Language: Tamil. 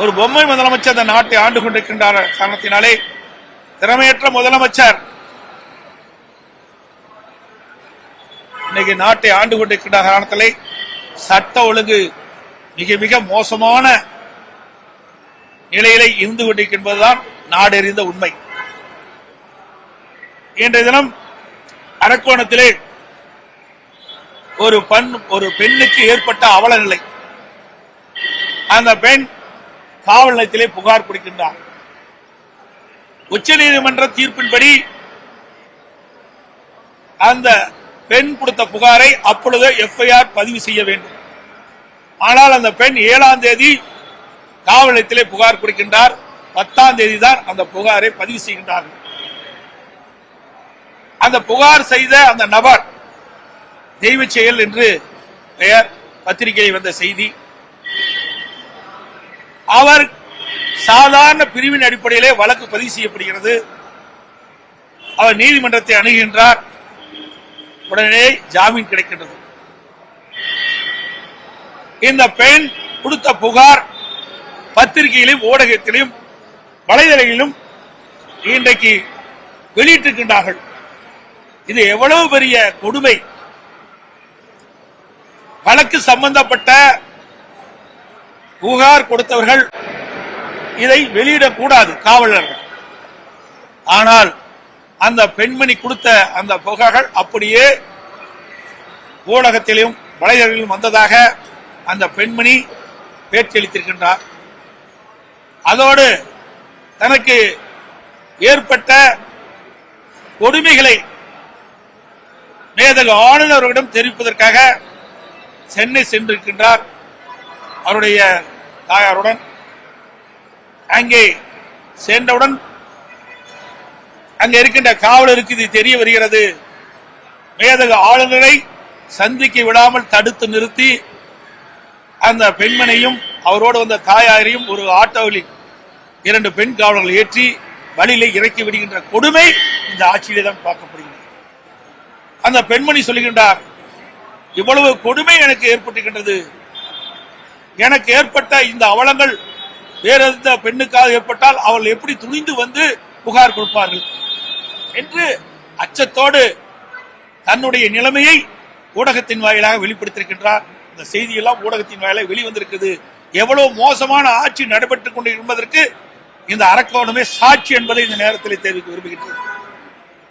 ஒரு பொம்மை முதலமைச்சர் அந்த நாட்டை ஆண்டு கொண்டிருக்கின்ற காரணத்தினாலே திறமையற்ற முதலமைச்சர் இன்னைக்கு நாட்டை ஆண்டு கொண்டிருக்கின்ற காரணத்திலே சட்ட ஒழுங்கு மிக மிக மோசமான நிலையிலே இருந்து கொண்டிருக்கின்றதுதான் நாடறிந்த உண்மை. இன்றைய தினம் அரக்கோணத்திலே ஒரு பெண்ணுக்கு ஏற்பட்ட அவல நிலை. அந்த பெண் காவல் நிலையத்திலே புகார் கொடுக்கின்றார். உச்சநீதிமன்ற தீர்ப்பின்படி அந்த பெண் கொடுத்த புகாரை அப்பொழுது எஃப்ஐஆர் பதிவு செய்ய வேண்டும். ஆனால் அந்த பெண் 7ஆம் தேதி காவல் நிலையத்திலே புகார் கொடுக்கின்றார். 10ஆம் தேதி தான் அந்த புகாரை பதிவு செய்கின்றார்கள். அந்த புகார் செய்த அந்த நபர் தெய்வ செயல் என்று பெயர், பத்திரிகையில் வந்த செய்தி. அவர் சாதாரண பிரிவின் அடிப்படையிலே வழக்கு பதிவு செய்யப்படுகிறது. அவர் நீதிமன்றத்தை அணுகின்றார். உடனே ஜாமீன் கிடைக்கின்றது. இந்த பெண் கொடுத்த புகார் பத்திரிகையிலும் ஊடகத்திலும் வலைதளங்களிலும் இன்றைக்கு வெளியிட்டிருக்கின்றார்கள். இது எவ்வளவு பெரிய கொடுமை! வழக்கு சம்பந்தப்பட்ட புகார் கொடுத்தவர்கள் இதை வெளியிடக்கூடாது, காவலர்கள். ஆனால் அந்த பெண்மணி கொடுத்த அந்த புகார்கள் அப்படியே ஊடகத்திலும் வலைதளங்களிலும் வந்ததாக அந்த பெண்மணி பேட்டியளித்திருக்கின்றார். அதோடு தனக்கு ஏற்பட்ட கொடுமைகளை மேதகு ஆளுநரிடம் தெரிவிப்பதற்காக சென்னை சென்றிருக்கின்றார் அவருடைய தாயாருடன். அங்கே சென்றவுடன் அங்கே இருக்கின்ற காவலருக்கு இது தெரிய வருகிறது. மேதகு ஆளுநரை சந்திக்க விடாமல் தடுத்து நிறுத்தி அந்த பெண்மனையும் அவரோடு வந்த தாயாரையும் ஒரு ஆட்டோவில் 2 பெண் காவலர்கள் ஏற்றி வழியிலே இறக்கி விடுகின்ற கொடுமை இந்த ஆட்சியிலே தான் பார்க்கப்படுகிறது. அந்த பெண்மணி சொல்லுகின்றார், இவ்வளவு கொடுமை எனக்கு ஏற்பட்டிருக்கின்றது. எனக்கு ஏற்பட்ட இந்த அவலங்கள் வேற எந்த பெண்ணுக்காக ஏற்பட்டால் அவர்கள் எப்படி துணிந்து வந்து புகார் கொடுப்பார்கள் என்று அச்சத்தோடு தன்னுடைய நிலைமையை ஊடகத்தின் வாயிலாக வெளிப்படுத்தியிருக்கின்றார். இந்த செய்தியெல்லாம் ஊடகத்தின் வாயிலாக வெளிவந்திருக்கிறது. எவ்வளவு மோசமான ஆட்சி நடைபெற்றுக் கொண்டு என்பதற்கு இந்த அரக்கோணமே சாட்சி என்பதை இந்த நேரத்தில் தெரிவிக்க விரும்புகின்றேன்.